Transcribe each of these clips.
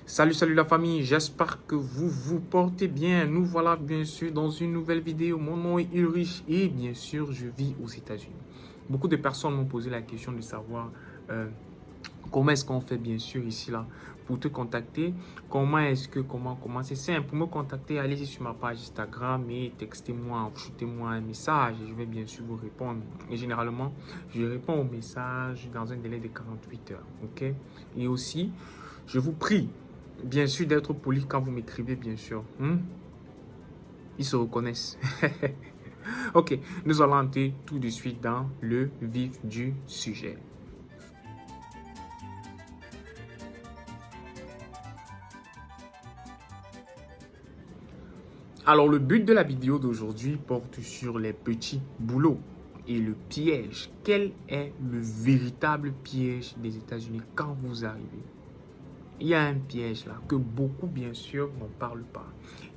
Salut la famille, j'espère que vous vous portez bien. Nous voilà bien sûr dans une nouvelle vidéo. Mon nom est Ulrich et bien sûr je vis aux États-Unis. Beaucoup de personnes m'ont posé la question de savoir comment est-ce qu'on fait bien sûr ici là pour te contacter. Comment c'est simple. Pour me contacter, allez-y sur ma page Instagram et textez-moi, shootez-moi un message et je vais bien sûr vous répondre. Et généralement, je réponds aux messages dans un délai de 48 heures. Ok? Et aussi, je vous prie bien sûr d'être poli quand vous m'écrivez, bien sûr. Ils se reconnaissent. Ok, nous allons entrer tout de suite dans le vif du sujet. Alors, le but de la vidéo d'aujourd'hui porte sur les petits boulots et le piège. Quel est le véritable piège des États-Unis quand vous arrivez? Il y a un piège là que beaucoup, bien sûr, n'en parlent pas.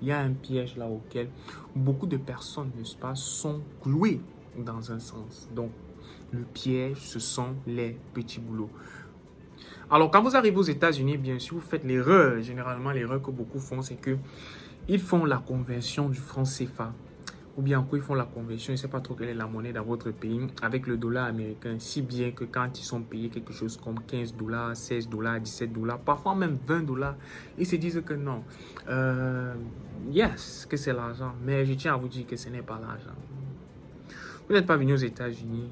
Il y a un piège là auquel beaucoup de personnes, n'est-ce pas, sont clouées dans un sens. Donc, le piège, ce sont les petits boulots. Alors, quand vous arrivez aux États-Unis, bien sûr, vous faites l'erreur. Généralement, l'erreur que beaucoup font, c'est que ils font la conversion du franc CFA. Ou bien encore, ils font la conversion, je ne sais pas trop quelle est la monnaie dans votre pays, avec le dollar américain. Si bien que quand ils sont payés quelque chose comme 15 $, 16 $, 17 $, parfois même 20 $, ils se disent que non. Yes, que c'est l'argent. Mais je tiens à vous dire que ce n'est pas l'argent. Vous n'êtes pas venu aux États-Unis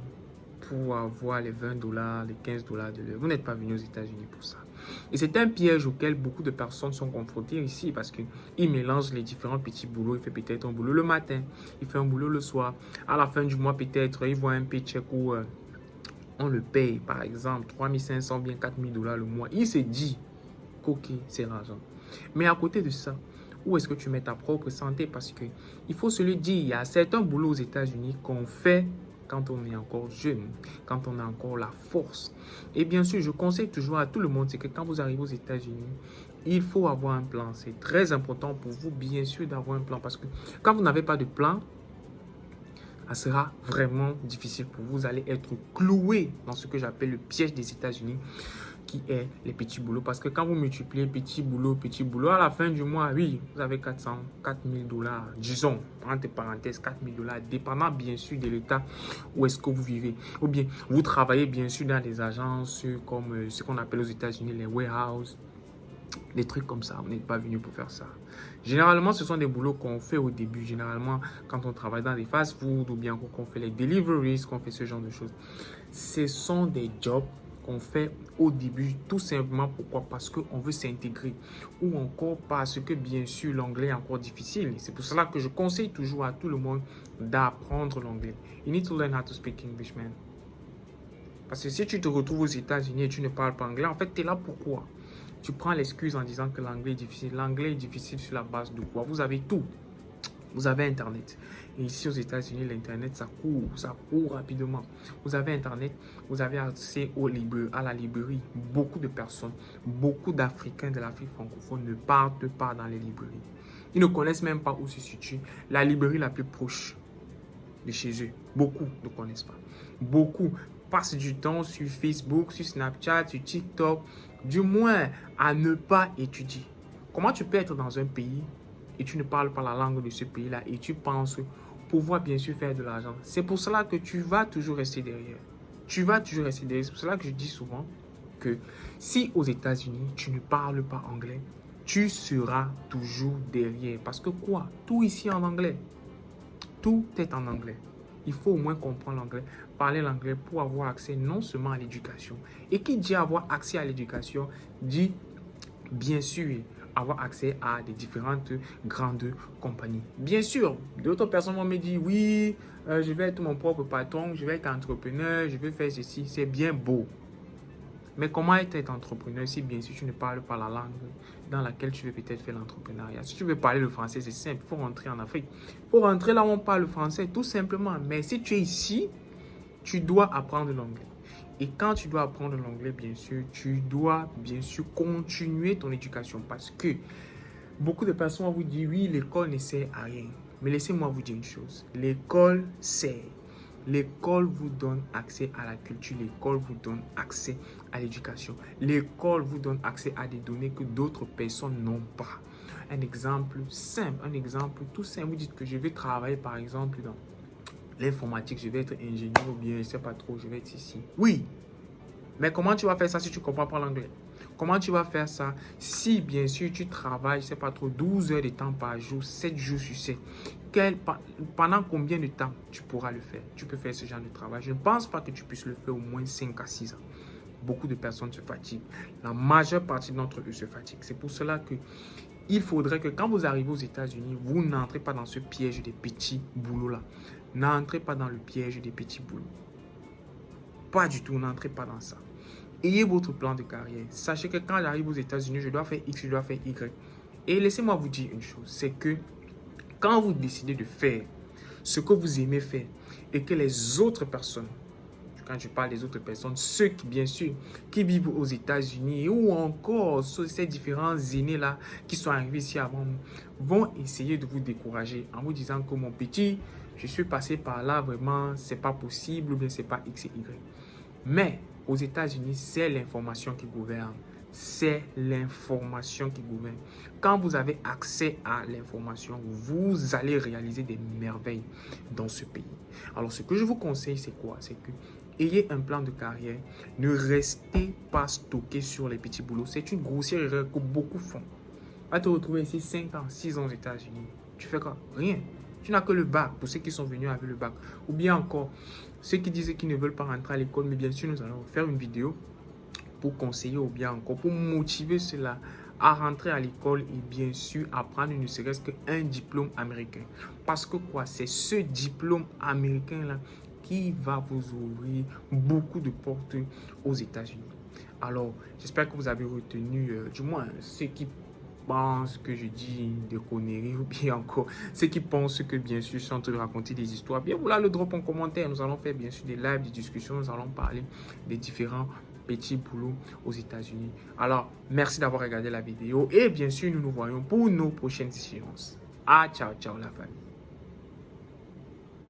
pour avoir les 20 $, les 15 $ de l'heure. Vous n'êtes pas venu aux États-Unis pour ça. Et c'est un piège auquel beaucoup de personnes sont confrontées ici parce qu'ils mélangent les différents petits boulots. Il fait peut-être un boulot le matin, il fait un boulot le soir. À la fin du mois, peut-être, il voit un paycheck où on le paye, par exemple, 3 500 bien 4 000 $ le mois. Il se dit qu'ok, c'est l'argent. Mais à côté de ça, où est-ce que tu mets ta propre santé? Parce qu'il faut se le dire, il y a certains boulots aux États-Unis qu'on fait quand on est encore jeune, quand on a encore la force. Et bien sûr, je conseille toujours à tout le monde, c'est que quand vous arrivez aux États-Unis, il faut avoir un plan. C'est très important pour vous, bien sûr, d'avoir un plan. Parce que quand vous n'avez pas de plan, ça sera vraiment difficile pour vous. Vous allez être cloué dans ce que j'appelle le piège des États-Unis, qui est les petits boulots. Parce que quand vous multipliez petit boulot, à la fin du mois, oui, vous avez 4 000 $, disons, entre parenthèses, 4 000 $, dépendant bien sûr de l'état où est-ce que vous vivez. Ou bien, vous travaillez bien sûr dans des agences comme ce qu'on appelle aux États-Unis les warehouses, des trucs comme ça. Vous n'êtes pas venu pour faire ça. Généralement, ce sont des boulots qu'on fait au début. Généralement, quand on travaille dans des fast-food ou bien qu'on fait les deliveries, qu'on fait ce genre de choses. Ce sont des jobs qu'on fait au début, tout simplement. Pourquoi? Parce qu'on veut s'intégrer. Ou encore parce que, bien sûr, l'anglais est encore difficile. C'est pour cela que je conseille toujours à tout le monde d'apprendre l'anglais. You need to learn how to speak English, man. Parce que si tu te retrouves aux États-Unis et tu ne parles pas anglais, en fait, tu es là pourquoi? Tu prends l'excuse en disant que l'anglais est difficile. L'anglais est difficile sur la base de quoi? Vous avez tout. Vous avez Internet. Et ici aux États-Unis, l'Internet, ça court rapidement. Vous avez Internet, vous avez accès à la librairie. Beaucoup de personnes, beaucoup d'Africains de l'Afrique francophone ne partent pas dans les librairies. Ils ne connaissent même pas où se situe la librairie la plus proche de chez eux. Beaucoup ne connaissent pas. Beaucoup passent du temps sur Facebook, sur Snapchat, sur TikTok, du moins à ne pas étudier. Comment tu peux être dans un pays et tu ne parles pas la langue de ce pays-là et tu penses pouvoir bien sûr faire de l'argent? C'est pour cela que tu vas toujours rester derrière. Tu vas toujours rester derrière. C'est pour cela que je dis souvent que si aux États-Unis, tu ne parles pas anglais, tu seras toujours derrière. Parce que quoi? Tout ici en anglais. Tout est en anglais. Il faut au moins comprendre l'anglais, parler l'anglais pour avoir accès non seulement à l'éducation. Et qui dit avoir accès à l'éducation, dit bien sûr avoir accès à des différentes grandes compagnies. Bien sûr, d'autres personnes vont me dire, oui, je vais être mon propre patron, je vais être entrepreneur, je vais faire ceci. C'est bien beau. Mais comment être entrepreneur si bien sûr tu ne parles pas la langue dans laquelle tu veux peut-être faire l'entrepreneuriat? Si tu veux parler le français, c'est simple, il faut rentrer en Afrique. Il faut rentrer là où on parle le français, tout simplement. Mais si tu es ici, tu dois apprendre l'anglais. Et quand tu dois apprendre l'anglais, bien sûr, tu dois bien sûr continuer ton éducation. Parce que beaucoup de personnes vont vous dire, oui, l'école ne sert à rien. Mais laissez-moi vous dire une chose, l'école sert. L'école vous donne accès à la culture, l'école vous donne accès à l'éducation. L'école vous donne accès à des données que d'autres personnes n'ont pas. Un exemple simple, un exemple tout simple. Vous dites que je vais travailler par exemple dans l'informatique, je vais être ingénieur ou bien je ne sais pas trop, je vais être ici. Oui, mais comment tu vas faire ça si tu ne comprends pas l'anglais? Comment tu vas faire ça si, bien sûr, tu travailles, je ne sais pas trop, 12 heures de temps par jour, 7 jours sur 7? Pendant combien de temps tu pourras le faire? Tu peux faire ce genre de travail. Je ne pense pas que tu puisses le faire au moins 5 à 6 ans. Beaucoup de personnes se fatiguent. La majeure partie d'entre eux se fatiguent. C'est pour cela que il faudrait que quand vous arrivez aux États-Unis, vous n'entrez pas dans ce piège des petits boulots-là. N'entrez pas dans le piège des petits boulots. Pas du tout, n'entrez pas dans ça. Ayez votre plan de carrière. Sachez que quand j'arrive aux États-Unis, je dois faire X, je dois faire Y. Et laissez-moi vous dire une chose, c'est que quand vous décidez de faire ce que vous aimez faire et que les autres personnes, quand je parle des autres personnes, ceux qui, bien sûr, qui vivent aux États-Unis ou encore ces différents aînés-là qui sont arrivés ici avant nous, vont essayer de vous décourager en vous disant que mon petit, je suis passé par là, vraiment, c'est pas possible ou bien c'est pas X et Y. Mais aux États-Unis, c'est l'information qui gouverne. C'est l'information qui gouverne. Quand vous avez accès à l'information, vous allez réaliser des merveilles dans ce pays. Alors, ce que je vous conseille, c'est quoi? C'est que ayez un plan de carrière. Ne restez pas stocké sur les petits boulots. C'est une grossière erreur que beaucoup font. Tu vas te retrouver ici 5 ans, 6 ans aux États-Unis. Tu fais quoi? Rien. Tu n'as que le bac pour ceux qui sont venus avec le bac. Ou bien encore, ceux qui disent qu'ils ne veulent pas rentrer à l'école. Mais bien sûr, nous allons faire une vidéo pour conseiller ou bien encore pour motiver cela à rentrer à l'école et bien sûr apprendre ne serait-ce qu'un diplôme américain. Parce que quoi? C'est ce diplôme américain-là qui va vous ouvrir beaucoup de portes aux États-Unis. Alors, j'espère que vous avez retenu, du moins, ceux qui pensent que je dis des conneries ou bien encore ceux qui pensent que bien sûr je suis en train de raconter des histoires. Bien, voilà le drop en commentaire. Nous allons faire bien sûr des lives, des discussions. Nous allons parler des différents petits boulots aux États-Unis. Alors, merci d'avoir regardé la vidéo et bien sûr, nous nous voyons pour nos prochaines séances. Ah, ciao, ciao la famille.